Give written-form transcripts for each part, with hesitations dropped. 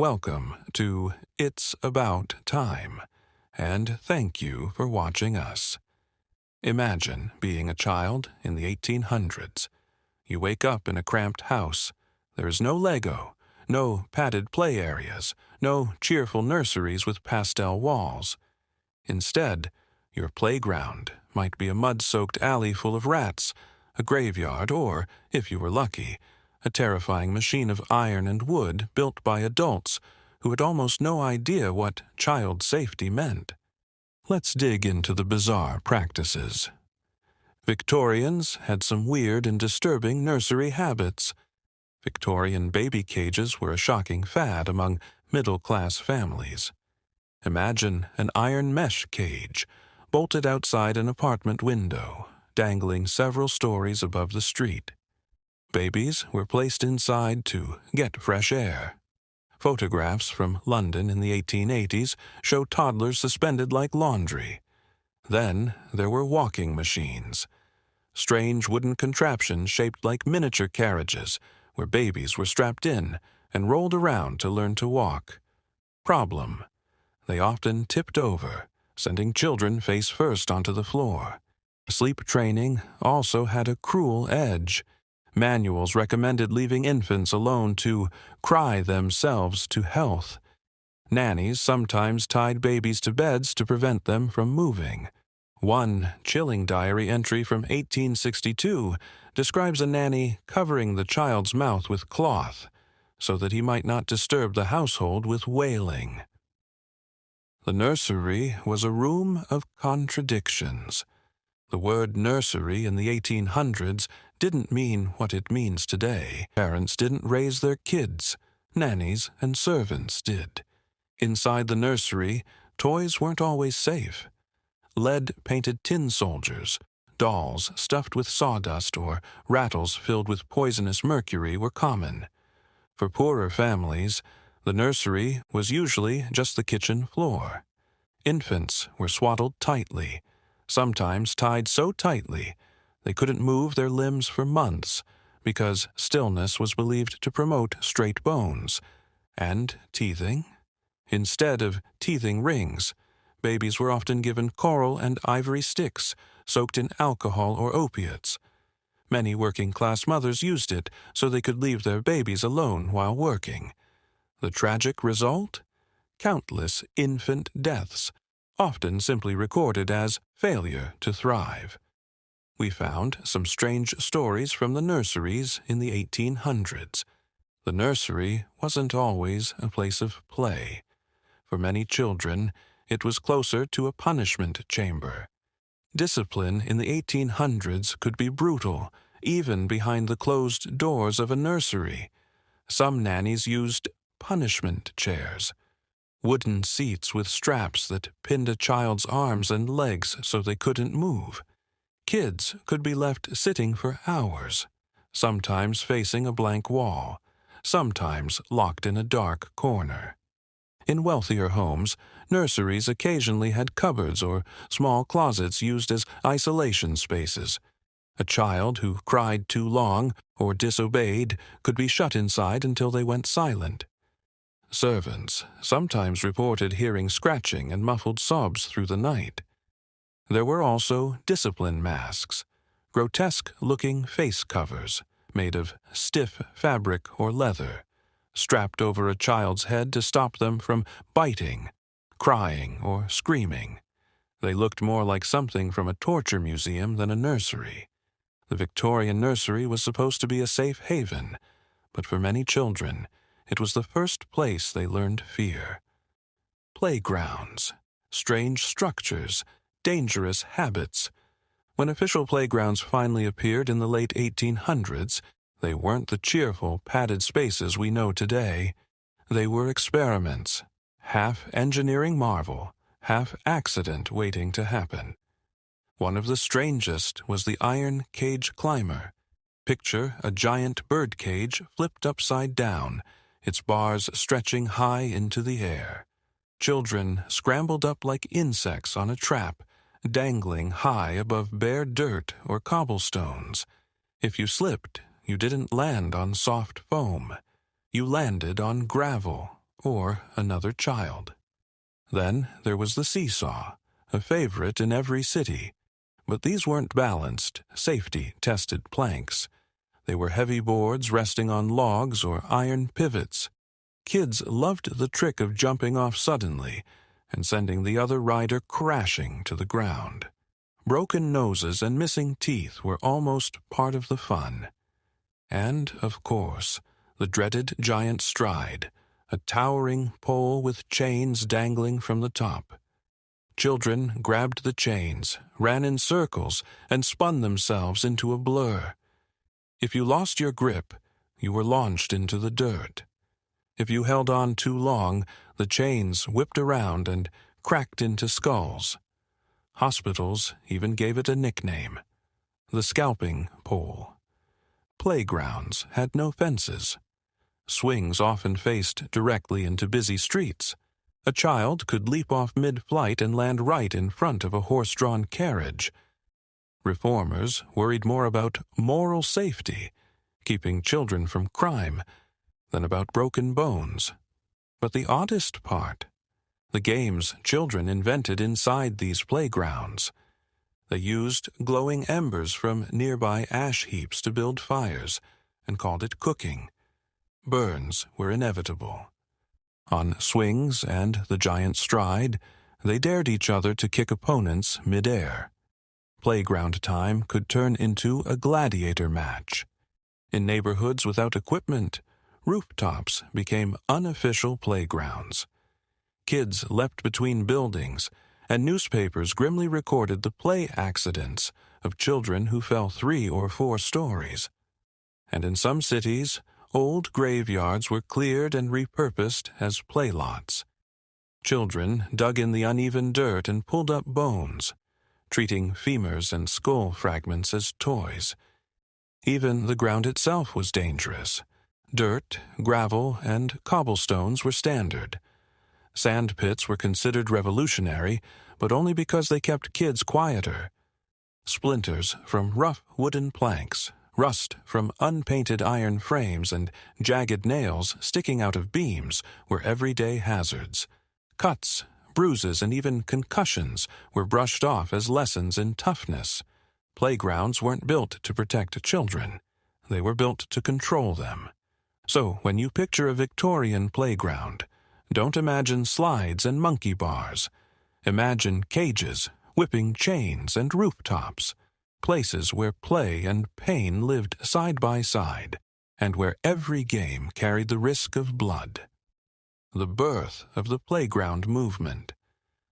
Welcome to It's About Time, and thank you for watching us. Imagine being a child in the 1800s. You wake up in a cramped house. There is no Lego, no padded play areas, no cheerful nurseries with pastel walls. Instead, your playground might be a mud-soaked alley full of rats, a graveyard, or, if you were lucky, a terrifying machine of iron and wood built by adults who had almost no idea what child safety meant. Let's dig into the bizarre practices. Victorians had some weird and disturbing nursery habits. Victorian baby cages were a shocking fad among middle-class families. Imagine an iron mesh cage, bolted outside an apartment window, dangling several stories above the street. Babies were placed inside to get fresh air. Photographs from London in the 1880s show toddlers suspended like laundry. Then there were walking machines, strange wooden contraptions shaped like miniature carriages where babies were strapped in and rolled around to learn to walk. Problem: they often tipped over, sending children face first onto the floor. Sleep training also had a cruel edge. Manuals recommended leaving infants alone to cry themselves to health. Nannies sometimes tied babies to beds to prevent them from moving. One chilling diary entry from 1862 describes a nanny covering the child's mouth with cloth so that he might not disturb the household with wailing. The nursery was a room of contradictions. The word nursery in the 1800s didn't mean what it means today. Parents didn't raise their kids. Nannies and servants did. Inside the nursery, toys weren't always safe. Lead-painted tin soldiers, dolls stuffed with sawdust, or rattles filled with poisonous mercury were common. For poorer families, the nursery was usually just the kitchen floor. Infants were swaddled tightly, sometimes tied so tightly they couldn't move their limbs for months because stillness was believed to promote straight bones. And teething? Instead of teething rings, babies were often given coral and ivory sticks soaked in alcohol or opiates. Many working-class mothers used it so they could leave their babies alone while working. The tragic result? Countless infant deaths, often simply recorded as failure to thrive. We found some strange stories from the nurseries in the 1800s. The nursery wasn't always a place of play. For many children, it was closer to a punishment chamber. Discipline in the 1800s could be brutal, even behind the closed doors of a nursery. Some nannies used punishment chairs, wooden seats with straps that pinned a child's arms and legs so they couldn't move. Kids could be left sitting for hours, sometimes facing a blank wall, sometimes locked in a dark corner. In wealthier homes, nurseries occasionally had cupboards or small closets used as isolation spaces. A child who cried too long or disobeyed could be shut inside until they went silent. Servants sometimes reported hearing scratching and muffled sobs through the night. There were also discipline masks, grotesque-looking face covers made of stiff fabric or leather, strapped over a child's head to stop them from biting, crying, or screaming. They looked more like something from a torture museum than a nursery. The Victorian nursery was supposed to be a safe haven, but for many children, it was the first place they learned fear. Playgrounds, strange structures, dangerous habits. When official playgrounds finally appeared in the late 1800s, they weren't the cheerful, padded spaces we know today. They were experiments, half engineering marvel, half accident waiting to happen. One of the strangest was the iron cage climber. Picture a giant bird cage flipped upside down, its bars stretching high into the air. Children scrambled up like insects on a trap, dangling high above bare dirt or cobblestones. If you slipped, you didn't land on soft foam. You landed on gravel, or another child. Then there was the seesaw, a favorite in every city. But these weren't balanced, safety-tested planks. They were heavy boards resting on logs or iron pivots. Kids loved the trick of jumping off suddenly and sending the other rider crashing to the ground. Broken noses and missing teeth were almost part of the fun. And, of course, the dreaded giant stride, a towering pole with chains dangling from the top. Children grabbed the chains, ran in circles, and spun themselves into a blur. If you lost your grip, you were launched into the dirt. If you held on too long, the chains whipped around and cracked into skulls. Hospitals even gave it a nickname, the scalping pole. Playgrounds had no fences. Swings often faced directly into busy streets. A child could leap off mid-flight and land right in front of a horse-drawn carriage. Reformers worried more about moral safety, keeping children from crime, than about broken bones. But the oddest part, the games children invented inside these playgrounds. They used glowing embers from nearby ash heaps to build fires, and called it cooking. Burns were inevitable. On swings and the giant stride, they dared each other to kick opponents mid-air. Playground time could turn into a gladiator match. In neighborhoods without equipment, rooftops became unofficial playgrounds. Kids leapt between buildings, and newspapers grimly recorded the play accidents of children who fell 3 or 4 stories. And in some cities, old graveyards were cleared and repurposed as playlots. Children dug in the uneven dirt and pulled up bones, treating femurs and skull fragments as toys. Even the ground itself was dangerous. Dirt, gravel, and cobblestones were standard. Sand pits were considered revolutionary, but only because they kept kids quieter. Splinters from rough wooden planks, rust from unpainted iron frames, and jagged nails sticking out of beams were everyday hazards. Cuts, bruises, and even concussions were brushed off as lessons in toughness. Playgrounds weren't built to protect children. They were built to control them. So when you picture a Victorian playground, don't imagine slides and monkey bars. Imagine cages, whipping chains, and rooftops. Places where play and pain lived side by side, and where every game carried the risk of blood. The birth of the playground movement.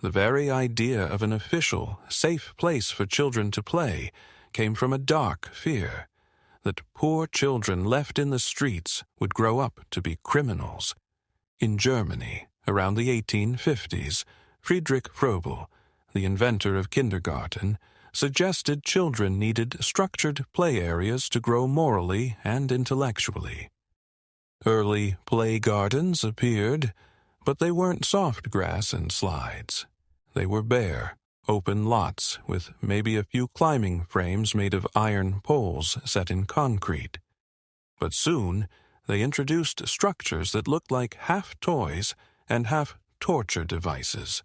The very idea of an official, safe place for children to play came from a dark fear that poor children left in the streets would grow up to be criminals. In Germany, around the 1850s, Friedrich Froebel, the inventor of kindergarten, suggested children needed structured play areas to grow morally and intellectually. Early play gardens appeared, but they weren't soft grass and slides. They were bare, open lots with maybe a few climbing frames made of iron poles set in concrete. But soon, they introduced structures that looked like half toys and half torture devices.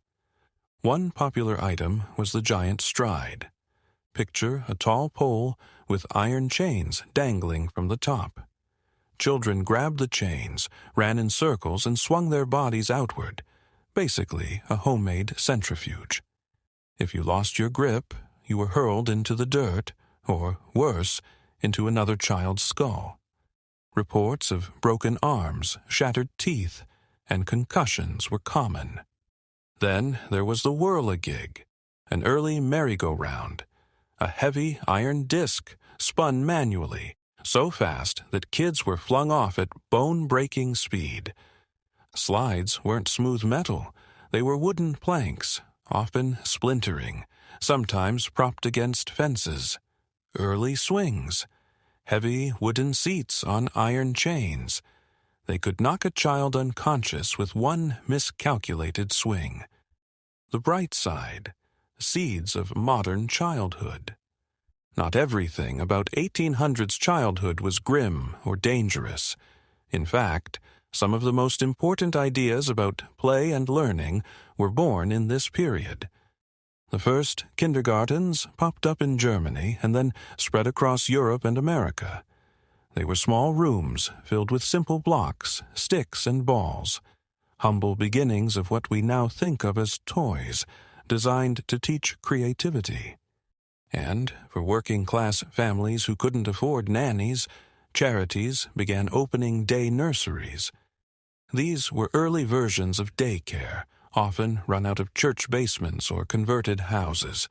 One popular item was the giant stride. Picture a tall pole with iron chains dangling from the top. Children grabbed the chains, ran in circles, and swung their bodies outward, basically a homemade centrifuge. If you lost your grip, you were hurled into the dirt, or, worse, into another child's skull. Reports of broken arms, shattered teeth, and concussions were common. Then there was the whirl-a-gig, an early merry-go-round, a heavy iron disc spun manually, so fast that kids were flung off at bone-breaking speed. Slides weren't smooth metal. They were wooden planks, often splintering, sometimes propped against fences. Early swings, heavy wooden seats on iron chains. They could knock a child unconscious with one miscalculated swing. The bright side, seeds of modern childhood. Not everything about 1800s childhood was grim or dangerous. In fact, Some of the most important ideas about play and learning were born in this period. The first kindergartens popped up in Germany and then spread across Europe and America. They were small rooms filled with simple blocks, sticks, and balls, humble beginnings of what we now think of as toys, designed to teach creativity. And for working-class families who couldn't afford nannies, charities began opening day nurseries. These were early versions of daycare, often run out of church basements or converted houses.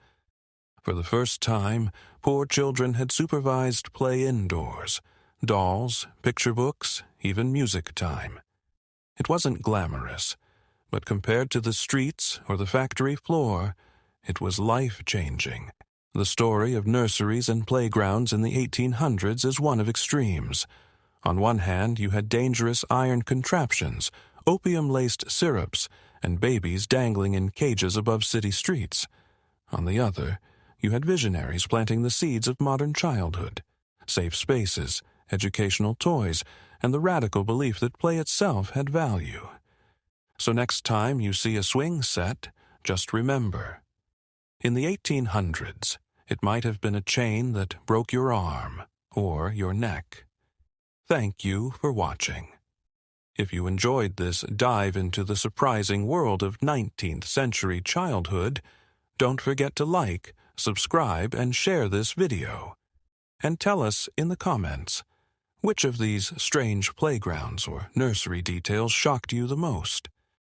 For the first time, poor children had supervised play indoors, dolls, picture books, even music time. It wasn't glamorous, but compared to the streets or the factory floor, it was life-changing. The story of nurseries and playgrounds in the 1800s is one of extremes. On one hand, you had dangerous iron contraptions, opium-laced syrups, and babies dangling in cages above city streets. On the other, you had visionaries planting the seeds of modern childhood, safe spaces, educational toys, and the radical belief that play itself had value. So next time you see a swing set, just remember, in the 1800s, it might have been a chain that broke your arm or your neck. Thank you for watching. If you enjoyed this dive into the surprising world of 19th century childhood, don't forget to like, subscribe, and share this video. And tell us in the comments, which of these strange playgrounds or nursery details shocked you the most?